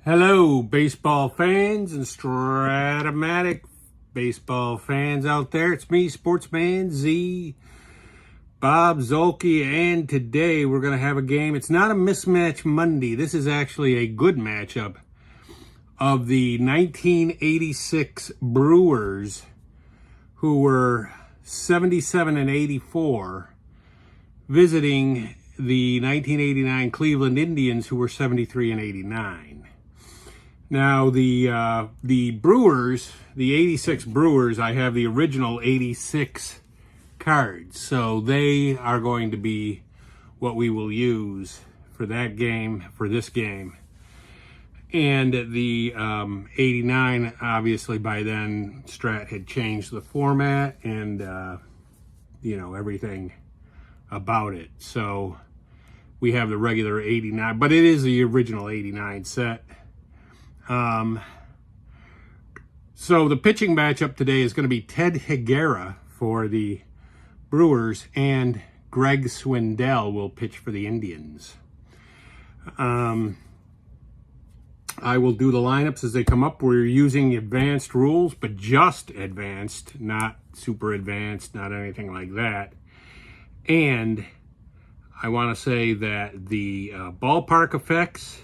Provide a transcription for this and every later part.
Hello, baseball fans and Strat-O-Matic baseball fans out there. It's me, Sportsman Z, Bob Zolke, and today we're going to have a game. It's not a mismatch Monday. This is actually a good matchup of the 1986 Brewers, who were 77 and 84, visiting the 1989 Cleveland Indians, who were 73 and 89. Now, the Brewers, the 86 Brewers, I have the original 86 cards. So they are going to be what we will use for that game, for this game. And the 89, obviously by then, Strat had changed the format and, everything about it. So we have the regular 89, but it is the original 89 set. So the pitching matchup today is going to be Ted Higuera for the Brewers and Greg Swindell will pitch for the Indians. I will do the lineups as they come up. We're using advanced rules, but just advanced, not super advanced, not anything like that. And I want to say that the ballpark effects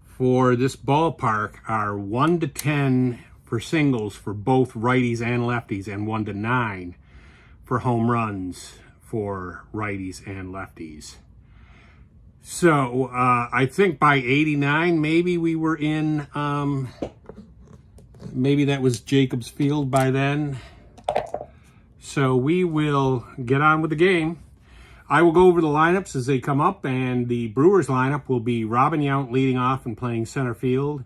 for this ballpark are 1 to 10 for singles for both righties and lefties, and 1 to 9 for home runs for righties and lefties. So I think by 89, maybe we were in, maybe that was Jacobs Field by then. So we will get on with the game. I will go over the lineups as they come up, and the Brewers lineup will be Robin Yount leading off and playing center field.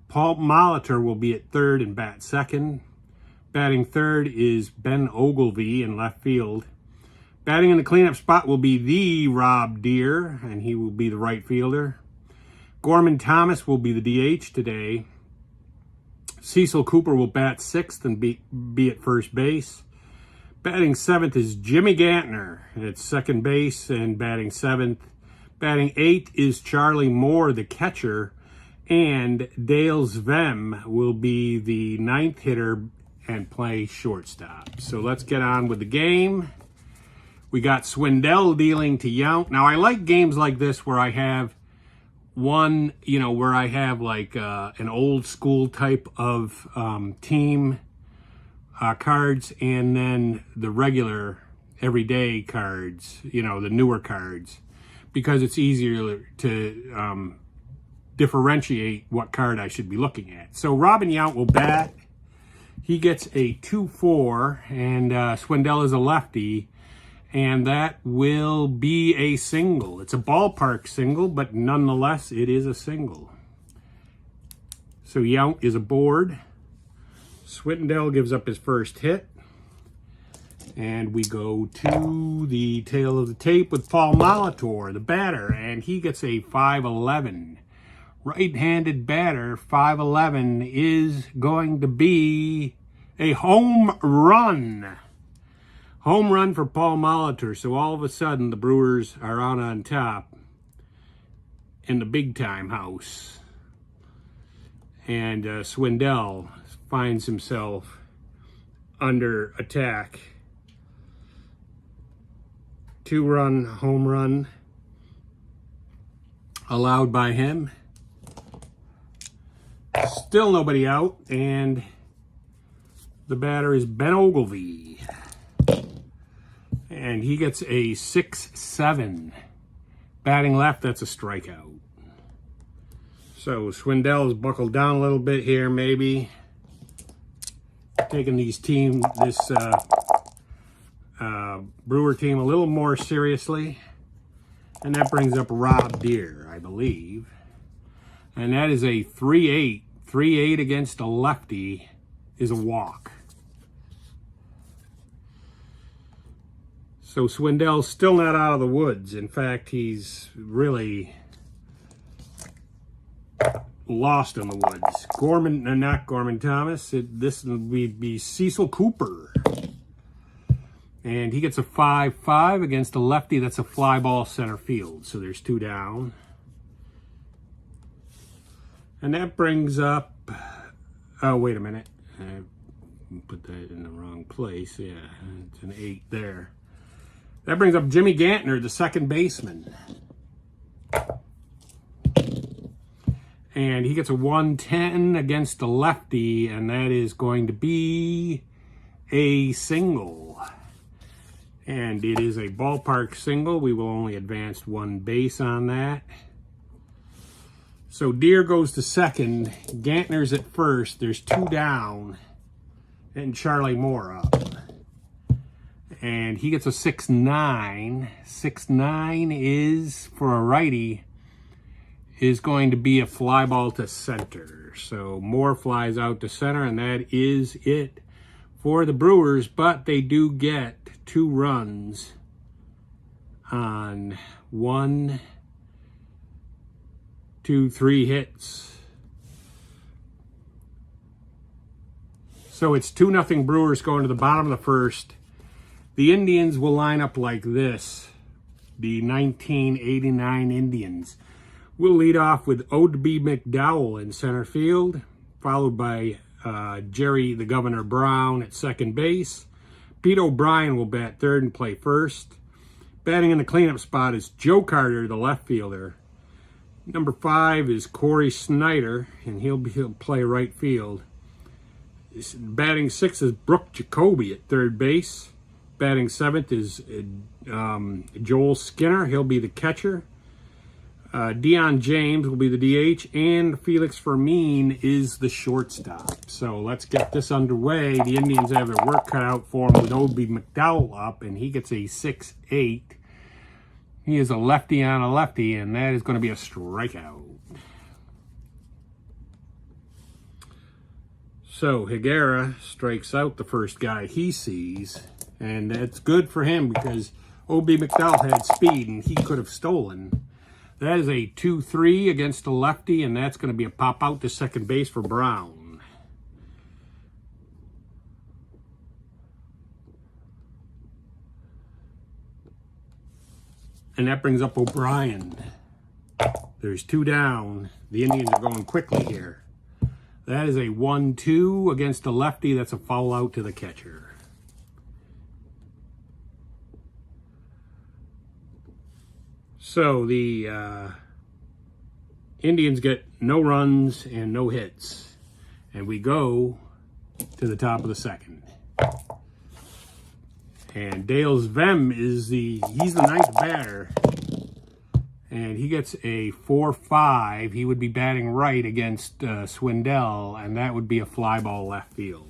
Paul Molitor will be at third and bat second. Batting third is Ben Ogilvie in left field. Batting in the cleanup spot will be the Rob Deere, and he will be the right fielder. Gorman Thomas will be the DH today. Cecil Cooper will bat sixth and be at first base. Batting seventh is Jimmy Gantner at second base and batting seventh. Batting eighth is Charlie Moore, the catcher, and Dale Zvem will be the ninth hitter and play shortstop. So let's get on with the game. We got Swindell dealing to Yount. Now, I like games like this where I have one, where I have like an old school type of team cards, and then the regular everyday cards, the newer cards, because it's easier to differentiate what card I should be looking at. So Robin Yount will bat. He gets a 2-4, and Swindell is a lefty, and that will be a single. It's a ballpark single, but nonetheless, it is a single. So Yount is aboard. Swindell gives up his first hit, and we go to the tail of the tape with Paul Molitor, the batter, and he gets a 5-11. Right-handed batter, 5-11 is going to be a home run. Home run for Paul Molitor. So all of a sudden, the Brewers are out on top in the big-time house. And Swindell finds himself under attack. 2-run home run allowed by him. Still nobody out, and the batter is Ben Ogilvie. And he gets a 6-7. Batting left, that's a strikeout. So Swindell's buckled down a little bit here, maybe. Taking this Brewer team a little more seriously. And that brings up Rob Deere, I believe. And that is a 3-8. 3-8 against a lefty is a walk. So Swindell's still not out of the woods. In fact, he's really lost in the woods. Not Gorman Thomas. This would be Cecil Cooper. And he gets a 5-5 against a lefty. That's a fly ball center field. So there's 2 down. And that brings up, oh, wait a minute. I put that in the wrong place. Yeah, it's an 8 there. That brings up Jimmy Gantner, the second baseman. And he gets a 110 against the lefty, and that is going to be a single. And it is a ballpark single. We will only advance one base on that. So Deere goes to second. Gantner's at first. There's 2 down. And Charlie Moore up. And he gets a 6-9. 6-9 is, for a righty, is going to be a fly ball to center. So Moore flies out to center, and that is it for the Brewers. But they do get 2 runs on 1, 2, 3 hits. So it's 2-0 Brewers going to the bottom of the first. The Indians will line up like this. The 1989 Indians will lead off with O.B. McDowell in center field, followed by Jerry the Governor Brown at second base. Pete O'Brien will bat third and play first. Batting in the cleanup spot is Joe Carter, the left fielder. Number 5 is Corey Snyder, and he'll play right field. Batting 6 is Brooke Jacoby at third base. Batting 7th is Joel Skinner. He'll be the catcher. Deion James will be the DH, and Felix Fermin is the shortstop. So let's get this underway. The Indians have their work cut out for him with O.B. McDowell up, and he gets a 6-8. He is a lefty on a lefty, and that is going to be a strikeout. So Higuera strikes out the first guy he sees, and that's good for him because O.B. McDowell had speed, and he could have stolen. That is a 2-3 against the lefty, and that's going to be a pop out to second base for Brown. And that brings up O'Brien. There's 2 down. The Indians are going quickly here. That is a 1-2 against the lefty. That's a foul out to the catcher. So the Indians get no runs and no hits. And we go to the top of the second. And Dale Zvem is he's the ninth batter. And he gets a 4-5. He would be batting right against Swindell, and that would be a fly ball left field.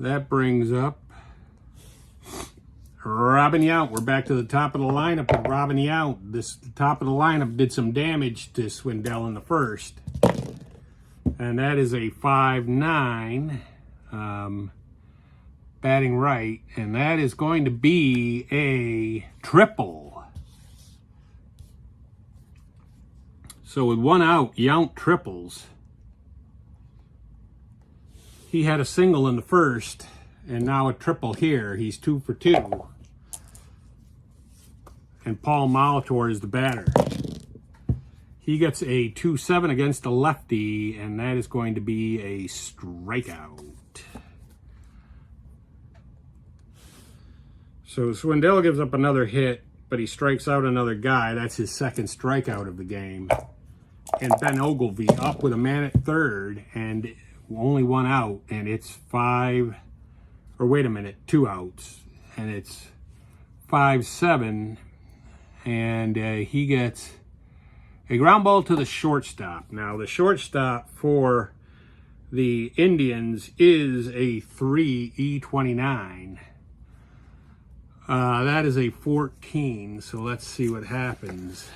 That brings up Robin Yount. We're back to the top of the lineup with Robin Yount. The top of the lineup did some damage to Swindell in the first. And that is a 5-9. Batting right, and that is going to be a triple. So with 1 out, Yount triples. He had a single in the first, and now a triple here. He's 2 for 2. And Paul Molitor is the batter. He gets a 2-7 against the lefty, and that is going to be a strikeout. So Swindell gives up another hit, but he strikes out another guy. That's his second strikeout of the game. And Ben Ogilvie up with a man at third, and only 1 out, and it's 2 outs, and it's 5-7, and he gets a ground ball to the shortstop. Now, the shortstop for the Indians is a 3E29. That is a 14, so let's see what happens.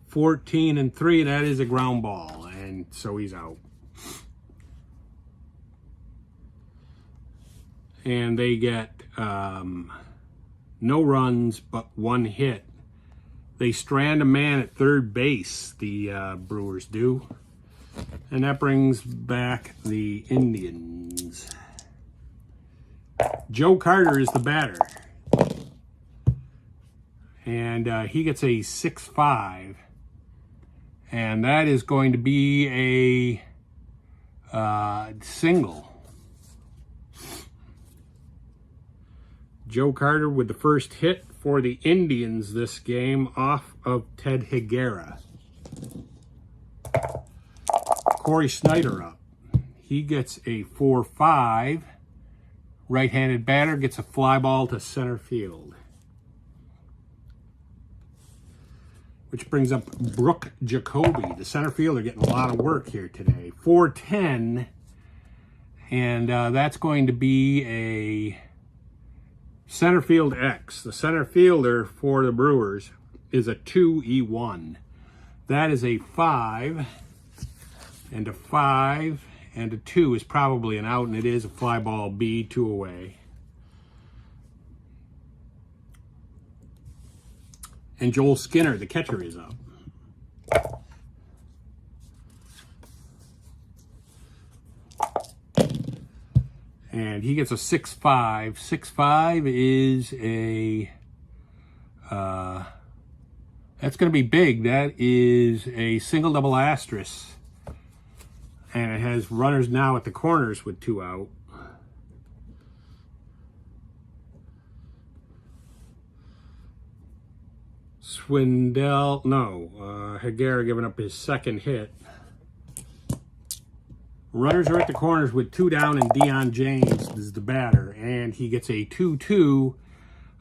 14-3, that is a ground ball, and so he's out. And they get no runs but 1 hit. They strand a man at third base, the Brewers do. And that brings back the Indians. Joe Carter is the batter. And he gets a 6-5. And that is going to be a single. Joe Carter with the first hit for the Indians this game off of Ted Higuera. Corey Snyder up. He gets a 4-5. Right-handed batter gets a fly ball to center field. Which brings up Brooke Jacoby, the center fielder, getting a lot of work here today. 4-10. And that's going to be a center field X. The center fielder for the Brewers is a 2-E1. That is a 5, and a 5, and a 2 is probably an out, and it is a fly ball B, 2 away. And Joel Skinner, the catcher, is up. And he gets a 6-5. 6-5 is a, that's going to be big. That is a single double asterisk. And it has runners now at the corners with 2 out. Swindell, no, Higuera giving up his second hit. Runners are at the corners with 2 down, and Deion James is the batter. And he gets a 2-2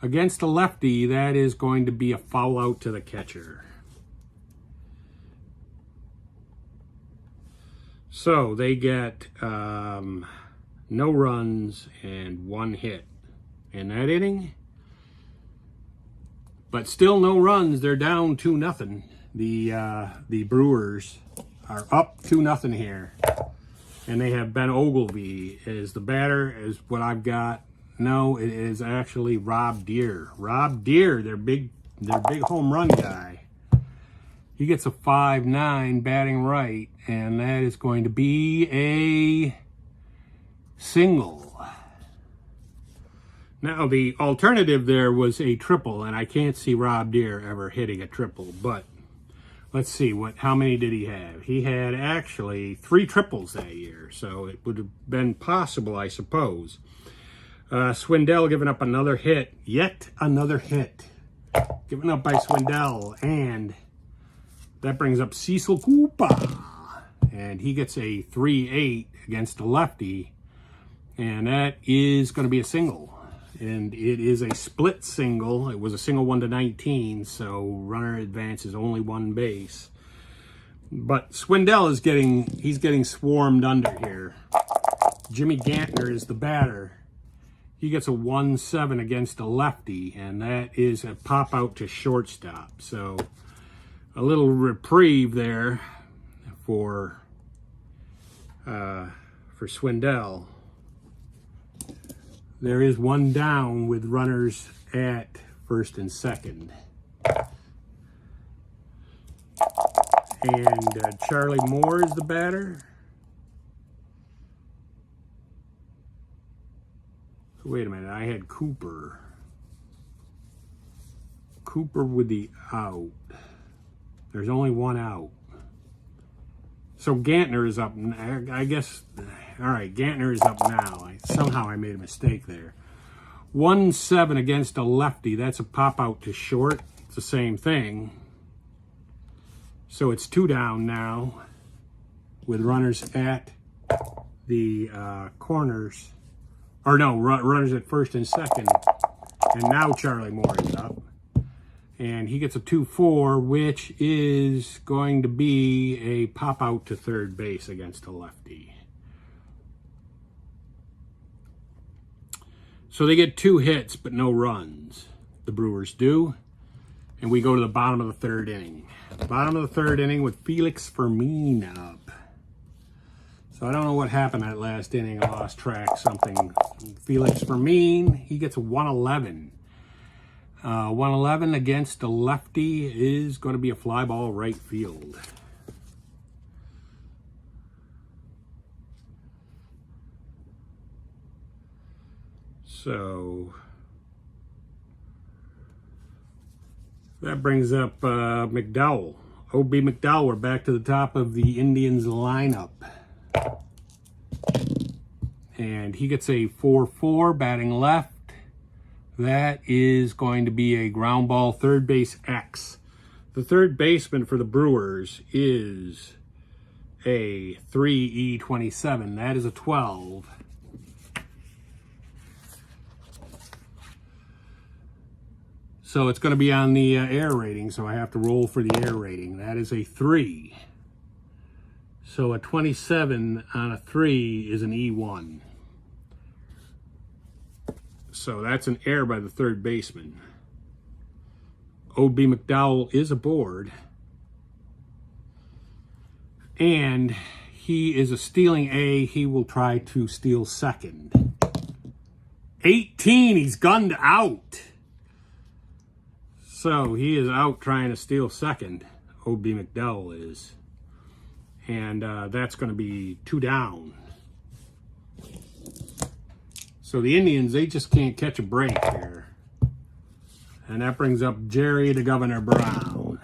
against a lefty. That is going to be a foul out to the catcher. So they get no runs and 1 hit in that inning. But still no runs. They're down 2-0. The Brewers are up 2-0 here. And they have Ben Ogilvy as the batter, is what I've got. No, it is actually Rob Deere. Rob Deere, their big home run guy. He gets a 5-9 batting right, and that is going to be a single. Now, the alternative there was a triple, and I can't see Rob Deere ever hitting a triple, but let's see, how many did he have? He had actually 3 triples that year, so it would have been possible, I suppose. Swindell giving up another hit, yet another hit. Given up by Swindell, and that brings up Cecil Cooper. And he gets a 3-8 against a lefty, and that is going to be a single. And it is a split single. It was a single 1-19, so runner advances only 1 base. But Swindell is getting swarmed under here. Jimmy Gantner is the batter. He gets a 1-7 against a lefty, and that is a pop out to shortstop. So a little reprieve there for Swindell. There is 1 down with runners at first and second. And Charlie Moore is the batter. Wait a minute, I had Cooper. Cooper with the out. There's only 1 out. So Gantner is up, I guess. All right, Gantner is up now. Somehow I made a mistake there. 1-7 against a lefty. That's a pop out to short. It's the same thing. So it's 2 down now with runners at the corners. Or no, runners at first and second. And now Charlie Moore is up. And he gets a 2-4, which is going to be a pop out to third base against a lefty. So they get 2 hits, but no runs. The Brewers do. And we go to the bottom of the 3rd inning. The bottom of the 3rd inning with Felix Fermin up. So I don't know what happened that last inning. I lost track something. Felix Fermin, he gets a 1-11. 1-11 against a lefty is going to be a fly ball right field. So that brings up McDowell. O.B. McDowell, we're back to the top of the Indians lineup. And he gets a 4-4 batting left. That is going to be a ground ball third base X. The third baseman for the Brewers is a 3E27. That is a 12. So it's going to be on the air rating, so I have to roll for the air rating. That is a 3. So a 27 on a 3 is an E1. So that's an error by the third baseman. O.B. McDowell is aboard. And he is a stealing A. He will try to steal second. 18, he's gunned out. So he is out trying to steal second. O.B. McDowell is. And that's going to be 2 down. So the Indians, they just can't catch a break here. And that brings up Jerry the Governor Brown.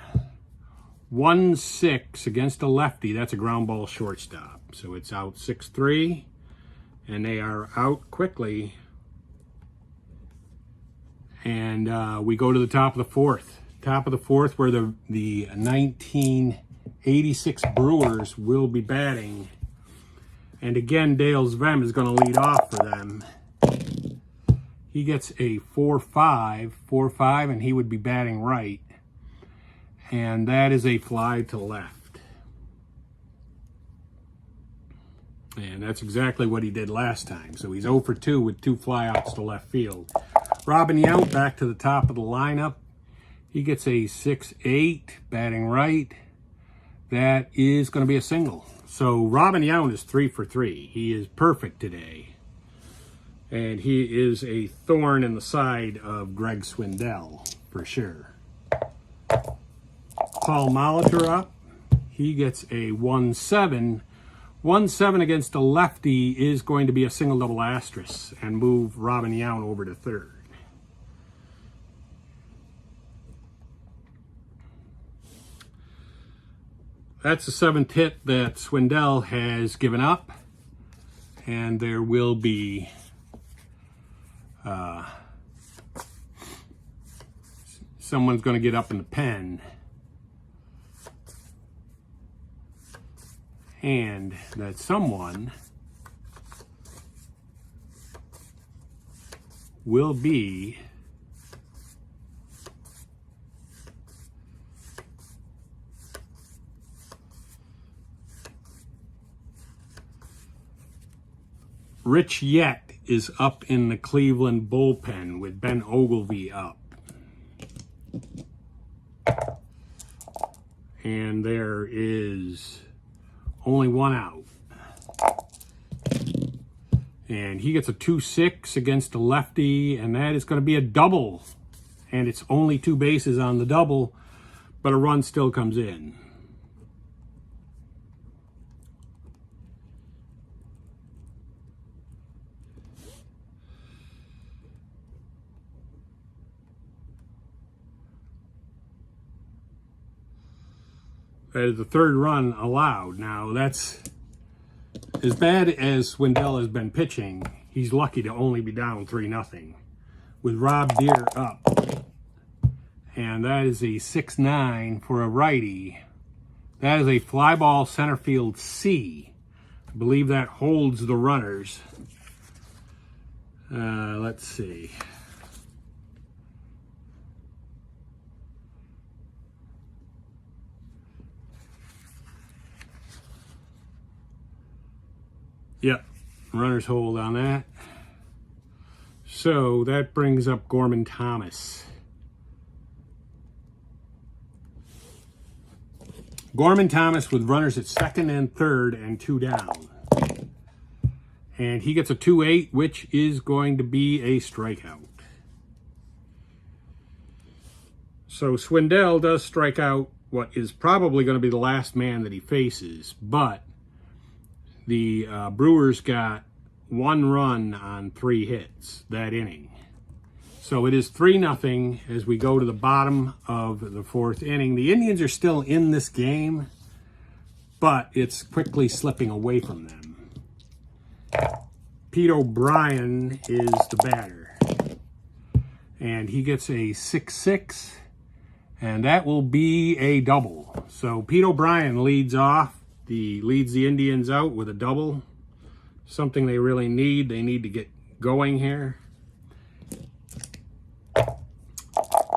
1-6 against a lefty. That's a ground ball shortstop. So it's out 6-3. And they are out quickly. And we go to the top of the fourth. Top of the fourth where the 1986 Brewers will be batting. And again, Dale Zvem is going to lead off for them. He gets a 4-5, and he would be batting right. And that is a fly to left. And that's exactly what he did last time. So he's 0 for 2 with 2 flyouts to left field. Robin Yount back to the top of the lineup. He gets a 6-8, batting right. That is going to be a single. So Robin Yount is 3 for 3. He is perfect today. And he is a thorn in the side of Greg Swindell, for sure. Paul Molitor up. He gets a 1-7. 1-7 against a lefty is going to be a single double asterisk and move Robin Yount over to third. That's the 7th hit that Swindell has given up. And there will be someone's going to get up in the pen. And that someone will be Rich Yett is up in the Cleveland bullpen with Ben Ogilvy up. And there is only one out. And he gets a 2-6 against a lefty, and that is going to be a double. And it's only 2 bases on the double, but a run still comes in. That is the 3rd run allowed. Now, that's as bad as Swindell has been pitching. He's lucky to only be down 3-0 with Rob Deere up. And that is a 6-9 for a righty. That is a fly ball center field C. I believe that holds the runners. Let's see. Yep, runner's hold on that. So that brings up Gorman Thomas. Gorman Thomas with runners at 2nd and 3rd and 2 down. And he gets a 2-8, which is going to be a strikeout. So Swindell does strike out what is probably going to be the last man that he faces, but the Brewers got 1 run on 3 hits that inning. So it is 3-0 as we go to the bottom of the 4th inning. The Indians are still in this game, but it's quickly slipping away from them. Pete O'Brien is the batter, and he gets a 6-6, and that will be a double. So Pete O'Brien leads the Indians out with a double, something they really need. They need to get going here.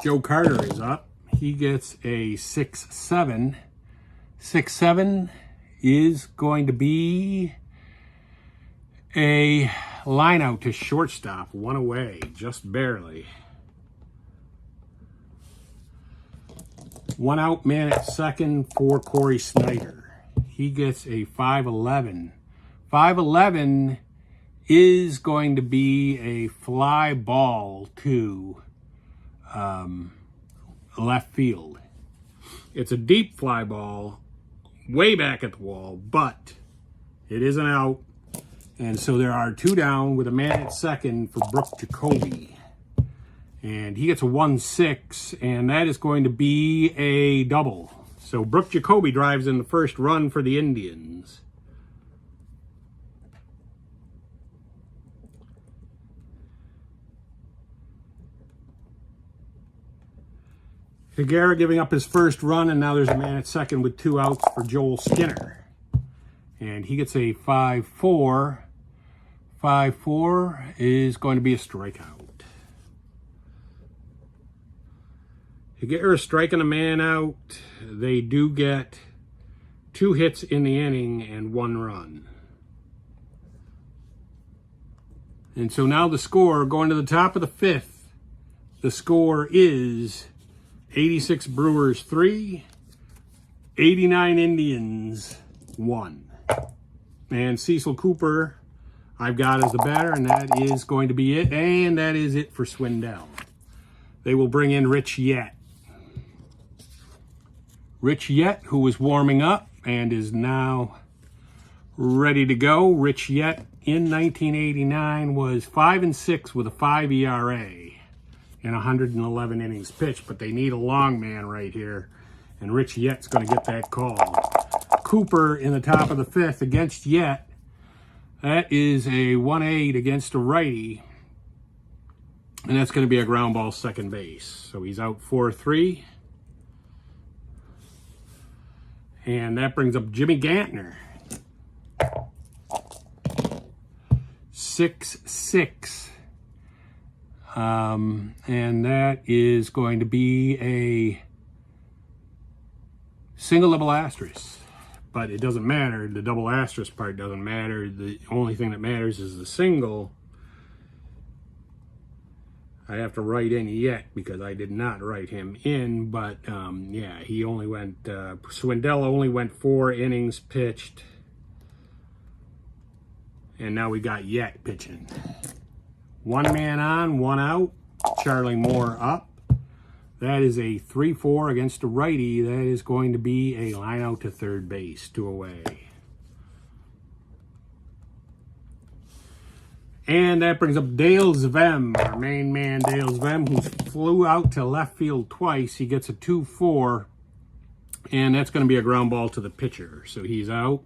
Joe Carter is up. He gets a 6-7. 6-7 is going to be a line out to shortstop, 1 away, just barely. 1 out, man at second for Corey Snyder. He gets a 5-11. 5-11 is going to be a fly ball to left field. It's a deep fly ball way back at the wall, but it is an out. And so there are 2 down with a man at second for Brooke Jacoby. And he gets a 1-6, and that is going to be a double. So Brooke Jacoby drives in the first run for the Indians. Higuera giving up his first run, and now there's a man at second with 2 outs for Joel Skinner. And he gets a 5-4. 5-4 is going to be a strikeout. Higuera striking a man out. They do get 2 hits in the inning and 1 run. And so now the score, going to the top of the 5th, the score is 86 Brewers 3, 89 Indians 1. And Cecil Cooper, I've got as the batter, and that is going to be it. And that is it for Swindell. They will bring in Rich Yett. Rich Yett, who was warming up and is now ready to go. Rich Yett in 1989 was 5-6 with a 5 ERA. In 111 innings pitched, but they need a long man right here, and Rich Yett's going to get that call. Cooper in the top of the 5th against Yett. That is a 1-8 against a righty, and that's going to be a ground ball second base. So he's out 4-3, and that brings up Jimmy Gantner. 6-6. And that is going to be a single double asterisk, but it doesn't matter. The double asterisk part doesn't matter. The only thing that matters is the single. I have to write in Yet because I did not write him in, but yeah, he only went, Swindell only went 4 innings pitched, and now we got Yet pitching. 1 man on, 1 out. Charlie Moore up. That is a 3-4 against a righty. That is going to be a line out to third base, 2 away. And that brings up Dale Zvem, our main man, Dale Zvem, who flew out to left field twice. He gets a 2-4, and that's going to be a ground ball to the pitcher. So he's out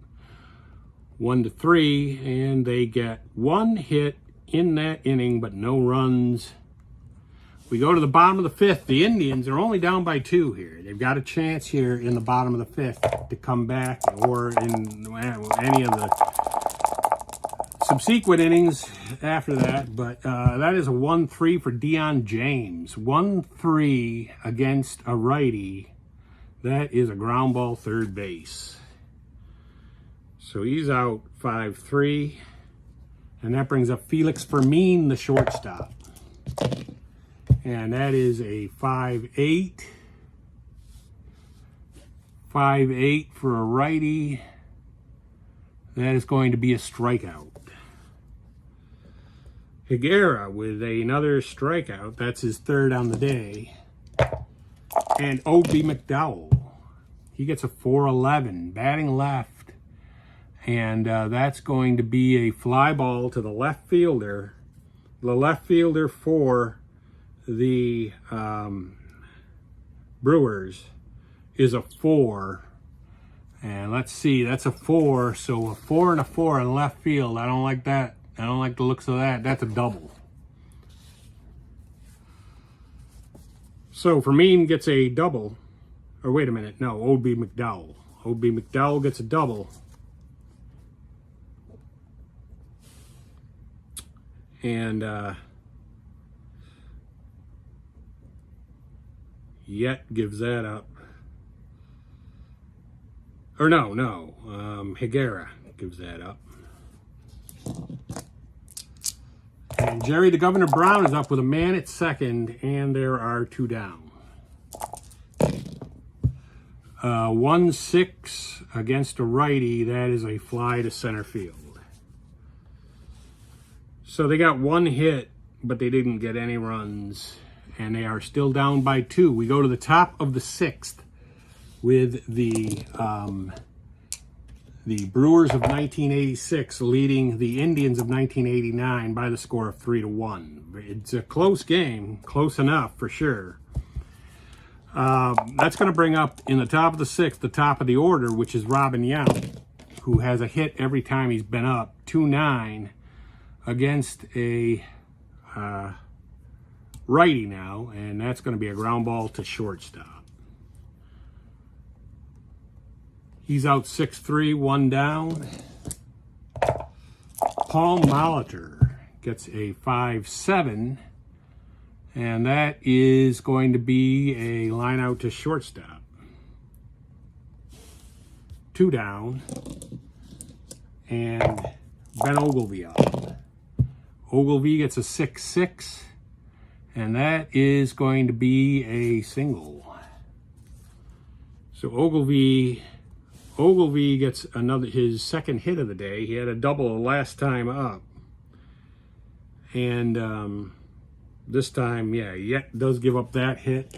1-3, and they get 1 hit in that inning, but no runs. We go to the bottom of the 5th. The Indians are only down by 2 here. They've got a chance here in the bottom of the 5th to come back, or in any of the subsequent innings after that. But that is a 1-3 for Deion James. 1-3 against a righty. That is a ground ball third base. So he's out 5-3. And that brings up Felix Fermin, the shortstop. And that is a 5-8. 5-8 for a righty. That is going to be a strikeout. Higuera with another strikeout. That's his 3rd on the day. And O.B. McDowell. He gets a 4-11, batting left. And that's going to be a fly ball to the left fielder. The left fielder for the Brewers is a 4. And let's see, that's a 4. So a 4 and a 4 in left field. I don't like that. I don't like the looks of that. That's a double. So Fermin gets a double. Or wait a minute, no, O.B. McDowell. O.B. McDowell gets a double. And Yet gives that up. Or no, Higuera gives that up. And Jerry the Governor Brown is up with a man at second, and there are 2 down. 1-6 against a righty. That is a fly to center field. So they got 1 hit, but they didn't get any runs, and they are still down by 2. We go to the top of the 6th with the Brewers of 1986 leading the Indians of 1989 by the score of 3-1. It's a close game, close enough for sure. That's going to bring up in the top of the 6th, the top of the order, which is Robin Yount, who has a hit every time he's been up, 2-9 against a righty now, and that's going to be a ground ball to shortstop. He's out 6-3, 1 down. Paul Molitor gets a 5-7, and that is going to be a line out to shortstop. 2 down, and Ben Ogilvie up. Ogilvie gets a 6-6, and that is going to be a single. So Ogilvie gets his second hit of the day. He had a double the last time up. And this time, yeah, Yet does give up that hit.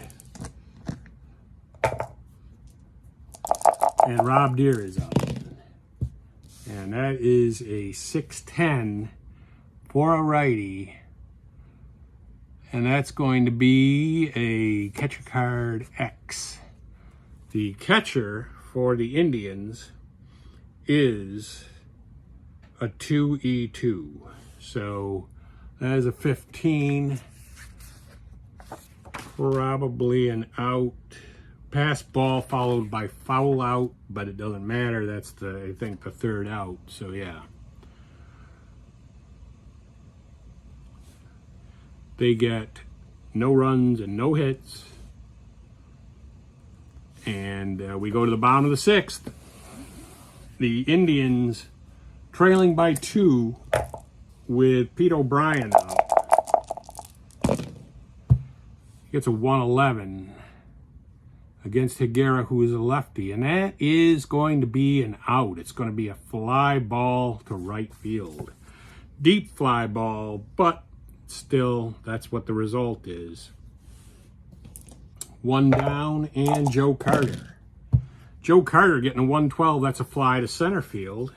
And Rob Deere is up. And that is a 6-10 for a righty. And that's going to be a catcher card X. The catcher for the Indians is a 2E2. So that is a 15. Probably an out. Pass ball followed by foul out, but it doesn't matter. That's I think the 3rd out. So yeah. They get no runs and no hits. And we go to the bottom of the 6th. The Indians trailing by 2 with Pete O'Brien up. He gets a 1-11 against Higuera, who is a lefty. And that is going to be an out. It's going to be a fly ball to right field. Deep fly ball, but still, that's what the result is. 1 down, and Joe Carter. Joe Carter getting a 112. That's a fly to center field.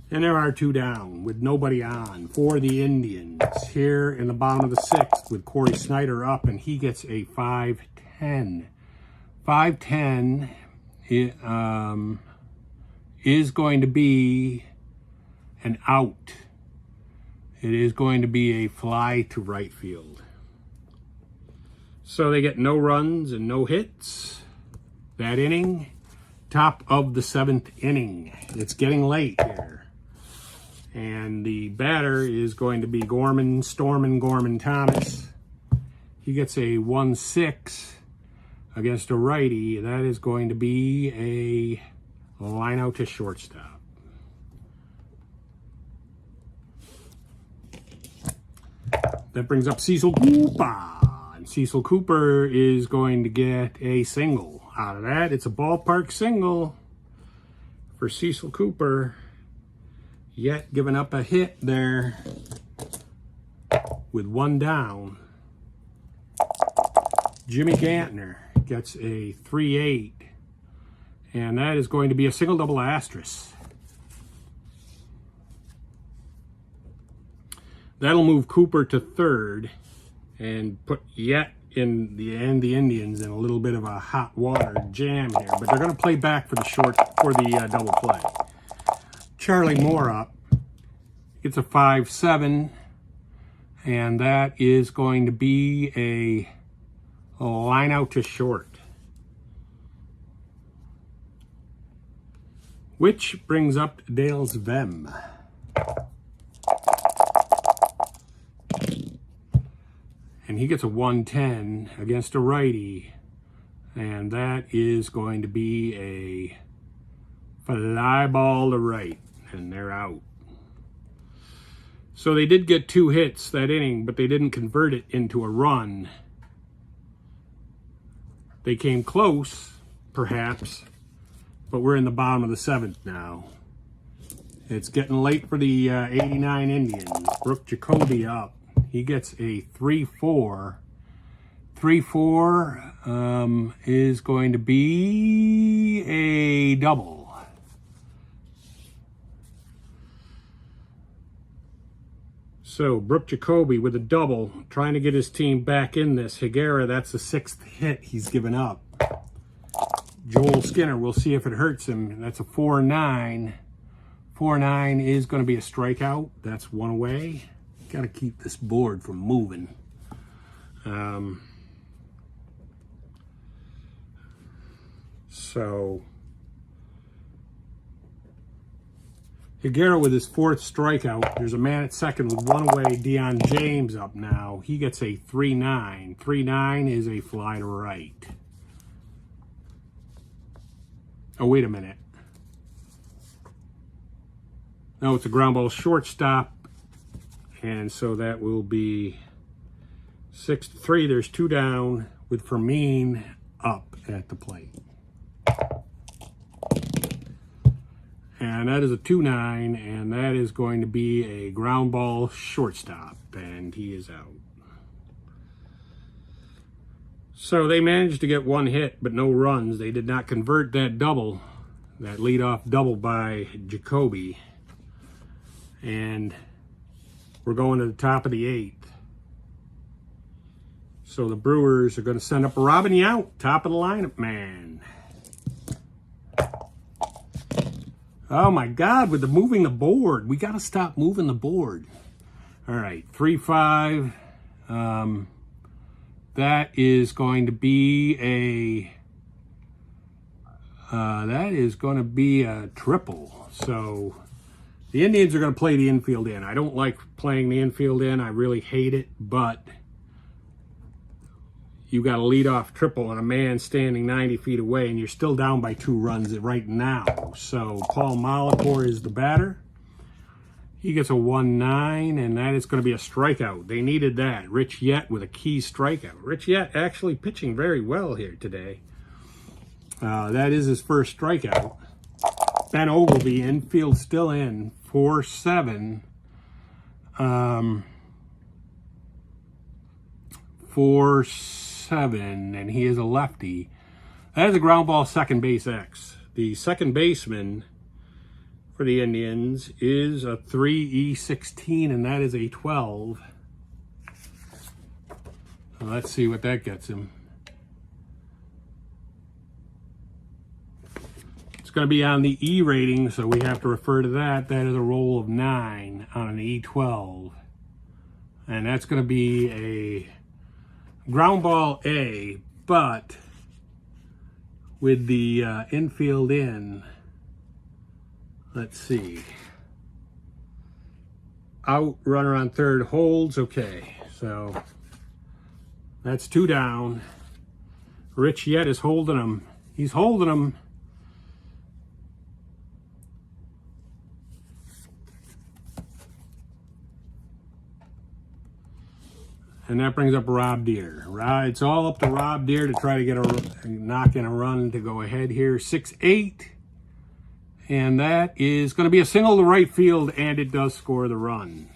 And there are 2 down with nobody on for the Indians here in the bottom of the 6th with Corey Snyder up, and he gets a 5-10. 5-10 is going to be an out. It is going to be a fly to right field. So they get no runs and no hits that inning. Top of the 7th inning. It's getting late here. And the batter is going to be Gorman Thomas. He gets a 1-6 against a righty. That is going to be a line out to shortstop. That brings up Cecil Cooper. And Cecil Cooper is going to get a single out of that. It's a ballpark single for Cecil Cooper. Yet giving up a hit there with 1 down. Jimmy Gantner gets a 3-8. And that is going to be a single, double, asterisk. That'll move Cooper to third and put Yet in the Indians in a little bit of a hot water jam here. But they're going to play back for the double play. Charlie Moore up. Gets a 5-7. And that is going to be a line out to short. Which brings up Dale's Vem. And he gets a 110 against a righty. And that is going to be a fly ball to right. And they're out. So they did get 2 hits that inning, but they didn't convert it into a run. They came close, perhaps, but we're in the bottom of the 7th now. It's getting late for the 89 Indians. Brooke Jacoby up. He gets a 3-4. 3-4 is going to be a double. So Brooke Jacoby with a double, trying to get his team back in this. Higuera, that's the 6th hit he's given up. Joel Skinner, we'll see if it hurts him. That's a 4-9. 4-9 is going to be a strikeout. That's one away. Got to keep this board from moving. So Higuera with his 4th strikeout. There's a man at second with one away. Deion James up now. He gets a 3-9. 3-9 is a fly to right. Oh, wait a minute. No, it's a ground ball shortstop. And so that will be 6-3. There's 2 down with Fermin up at the plate. And that is a 2-9, and that is going to be a ground ball shortstop, and he is out. So they managed to get 1 hit, but no runs. They did not convert that double, that leadoff double by Jacoby. And we're going to the top of the 8th. So the Brewers are going to send up Robin Yount, top of the lineup, man. Oh my God, with the moving the board. We got to stop moving the board. All right, 3-5. That is going to be a triple. So the Indians are going to play the infield in. I don't like playing the infield in. I really hate it, but you got a leadoff triple and a man standing 90 feet away, and you're still down by 2 runs right now. So Paul Molitor is the batter. He gets a 1-9, and that is going to be a strikeout. They needed that. Rich Yet with a key strikeout. Rich Yet actually pitching very well here today. That is his first strikeout. Ben Ogilvy, infield still in, 4-7. 4-7, and he is a lefty. That is a ground ball second base X. The second baseman for the Indians is a 3E16, and that is a 12. So let's see what that gets him. It's going to be on the E rating, so we have to refer to that. That is a roll of 9 on an E12. And that's going to be a ground ball A, but with the infield in, let's see. Out, runner on third holds, okay. So that's 2 down. Rich Yet is holding him. He's holding him. And that brings up Rob Deere. It's all up to Rob Deere to try to get knock in a run to go ahead here. 6-8. And that is going to be a single to right field, and it does score the run.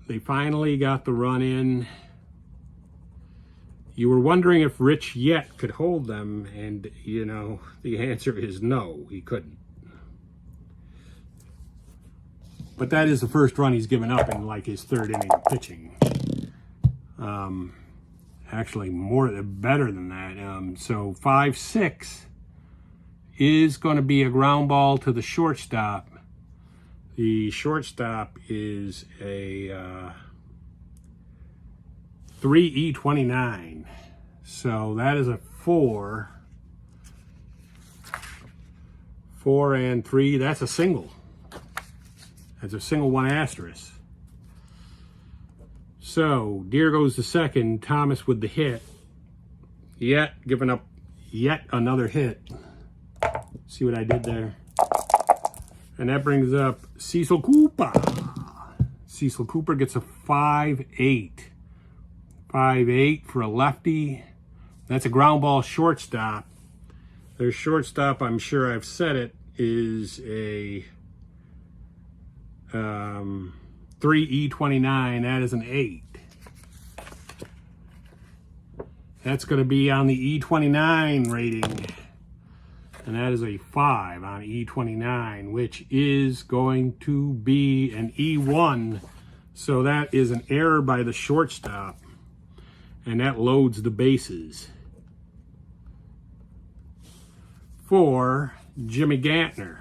They finally got the run in. You were wondering if Rich Yet could hold them, and, you know, the answer is no, he couldn't. But that is the first run he's given up in, like, his third inning of pitching. Actually, better than that. So 5-6 is going to be a ground ball to the shortstop. The shortstop is a 3E29. So that is a 4. 4 and 3. That's a single. That's a single 1 asterisk. So Deere goes to second. Thomas with the hit. Yet giving up yet another hit. See what I did there? And that brings up Cecil Cooper. Cecil Cooper gets a 5-8. 5-8 for a lefty. That's a ground ball shortstop. Their shortstop, I'm sure I've said it, is a 3E29. That is an 8. That's going to be on the E29 rating. And that is a 5 on E29, which is going to be an E1. So that is an error by the shortstop. And that loads the bases for Jimmy Gantner.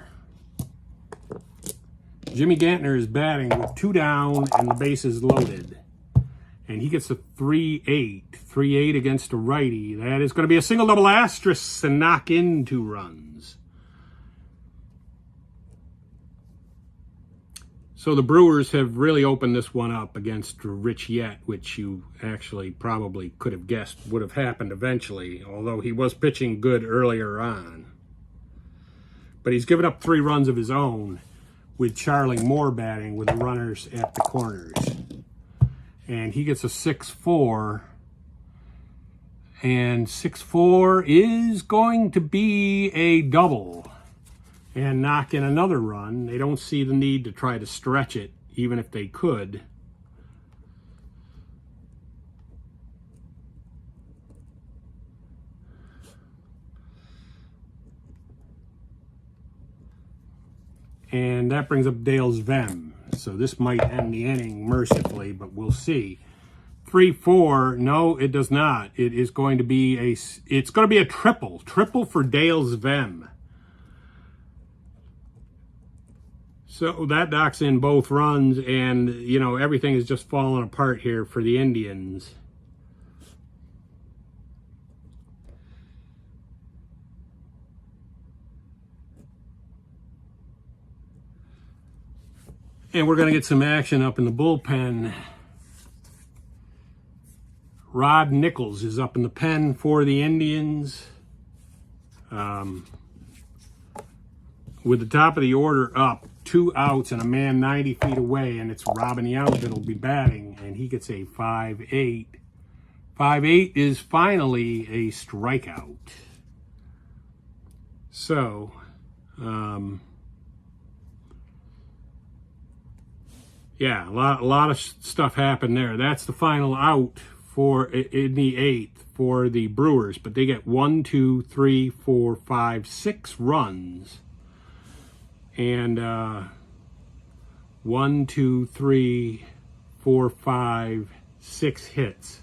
Jimmy Gantner is batting with 2 down and the bases loaded. And he gets a 3-8. 3-8 against a righty. That is going to be a single double asterisk and knock in 2 runs. So the Brewers have really opened this one up against Rich Yet, which you actually probably could have guessed would have happened eventually, although he was pitching good earlier on. But he's given up 3 runs of his own with Charlie Moore batting with the runners at the corners. And he gets a 6-4. And 6-4 is going to be a double and knock in another run. They don't see the need to try to stretch it, even if they could. And that brings up Dale Zvem. So this might end the inning mercifully, but we'll see. 3-4, no, it does not. It is going to be a triple for Dale Zvem. So that knocks in both runs, and, you know, everything is just falling apart here for the Indians. And we're going to get some action up in the bullpen. Rod Nichols is up in the pen for the Indians. With the top of the order up, 2 outs and a man 90 feet away, and it's Robin Yount that'll be batting, and he gets a 5-8. 5-8 is finally a strikeout. So, yeah, a lot of stuff happened there. That's the final out in the 8th for the Brewers, but they get 1, 2, 3, 4, 5, 6 runs. And 1, 2, 3, 4, 5, 6 hits.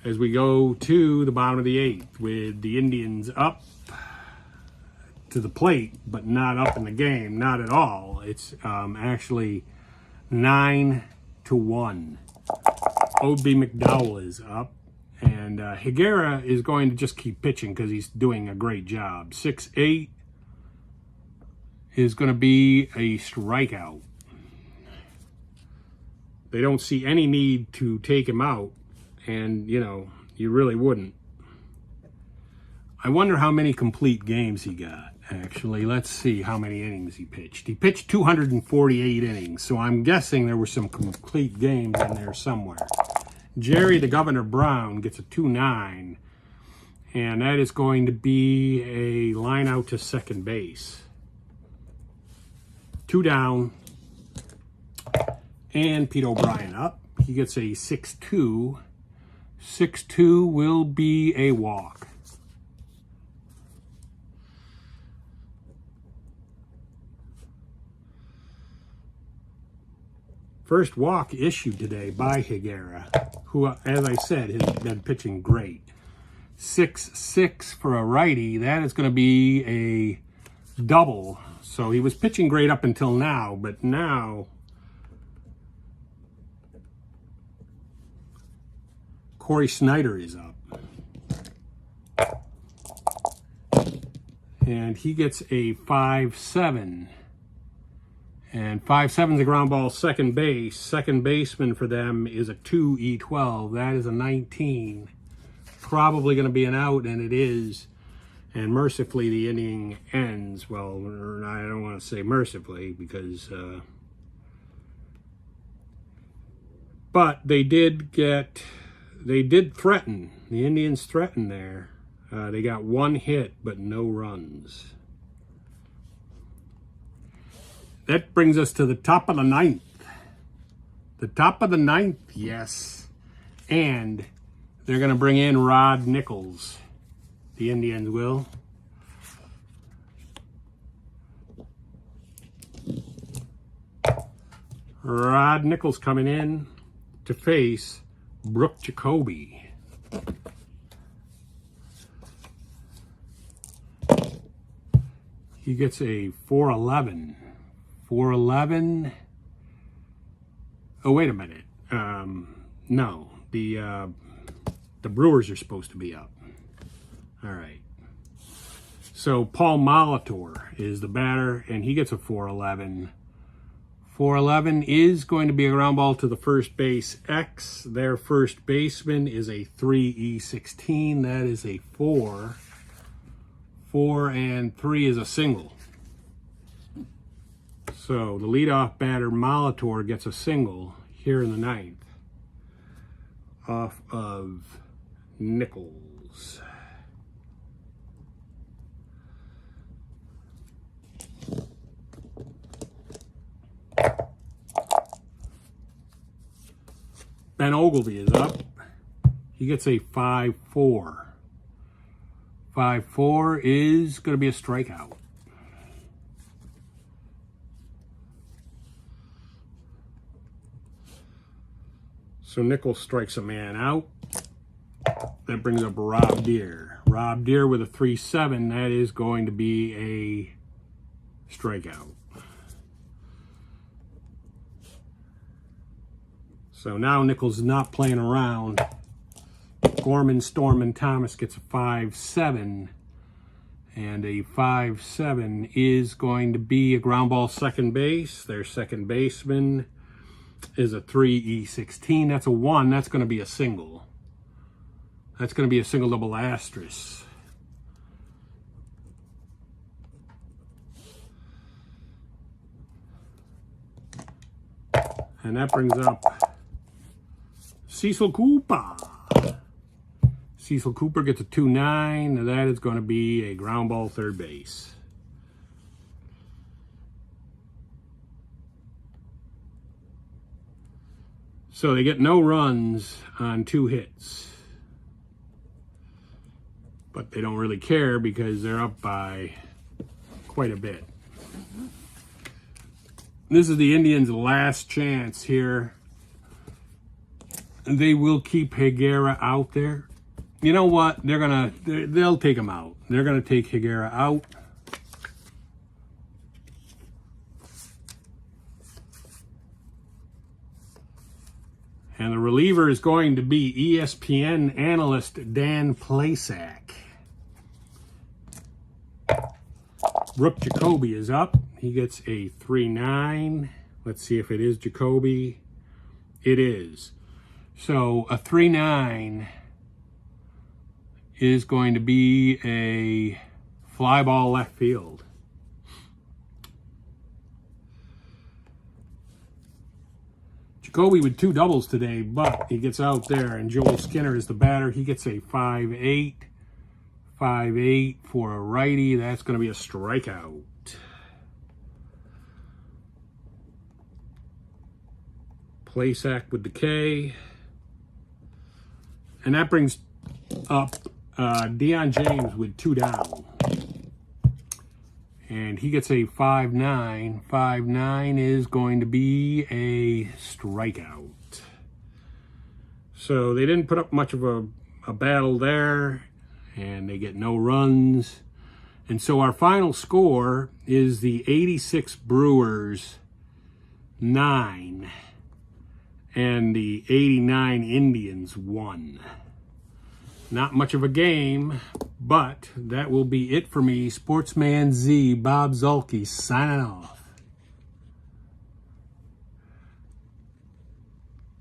As we go to the bottom of the 8th with the Indians up to the plate, but not up in the game, not at all. It's actually 9-1. O.B. McDowell is up, and Higuera is going to just keep pitching because he's doing a great job. 6-8 is going to be a strikeout. They don't see any need to take him out, and, you know, you really wouldn't. I wonder how many complete games he got, actually. Let's see how many innings he pitched. He pitched 248 innings, so I'm guessing there were some complete games in there somewhere. Jerry the Governor Brown gets a 2-9, and that is going to be a line out to second base. 2 down, and Pete O'Brien up. He gets a 6-2. 6-2 will be a walk. First walk issued today by Higuera, who, as I said, has been pitching great. 6-6 for a righty. That is going to be a double. So he was pitching great up until now, but now Corey Snyder is up. And he gets a 5-7. And 5-7 is a ground ball second base. Second baseman for them is a 2E12. That is a 19. Probably going to be an out, and it is. And mercifully, the inning ends. Well, I don't want to say mercifully because... but they did threaten. The Indians threatened there. They got one hit, but no runs. That brings us to the top of the ninth. The top of the ninth, yes. And they're going to bring in Rod Nichols. The Indians will. Rod Nichols coming in to face Brooke Jacoby. He gets a 4-11. 4-11. Oh, wait a minute. No, the Brewers are supposed to be up. All right. So Paul Molitor is the batter, and he gets a 4-11. 4-11 is going to be a ground ball to the first base X. Their first baseman is a 3E16. That is a 4. 4 and 3 is a single. So the leadoff batter, Molitor, gets a single here in the ninth off of Nichols. Ben Ogilvy is up. He gets a 5-4. 5-4 is going to be a strikeout. So Nichols strikes a man out. That brings up Rob Deere. Rob Deere with a 3-7. That is going to be a strikeout. So now Nichols is not playing around. Gorman, Storm, and Thomas gets a 5-7. And a 5-7 is going to be a ground ball second base. Their second baseman is a 3E16. That's a 1. That's going to be a single. That's going to be a single double asterisk. And that brings up Cecil Cooper. Cecil Cooper gets a 2-9. That is going to be a ground ball third base. So they get no runs on 2 hits. But they don't really care because they're up by quite a bit. This is the Indians' last chance here. They will keep Higuera out there. You know what? They'll take him out. They're gonna take Higuera out. And the reliever is going to be ESPN analyst Dan Plesac. Brooke Jacoby is up. He gets a 3-9. Let's see if it is Jacoby. It is. So a 3-9 is going to be a fly ball left field. Jacoby with 2 doubles today, but he gets out there, and Joel Skinner is the batter. He gets a 5-8. 5-8 for a righty. That's going to be a strikeout. Plesac with the K. And that brings up Deion James with 2 down. And he gets a 5-9. 5-9 is going to be a strikeout. So they didn't put up much of a battle there, and they get no runs. And so our final score is the 86 Brewers 9 and the 89 Indians 1. Not much of a game, but that will be it for me. Sportsman Z, Bob Zulke, signing off.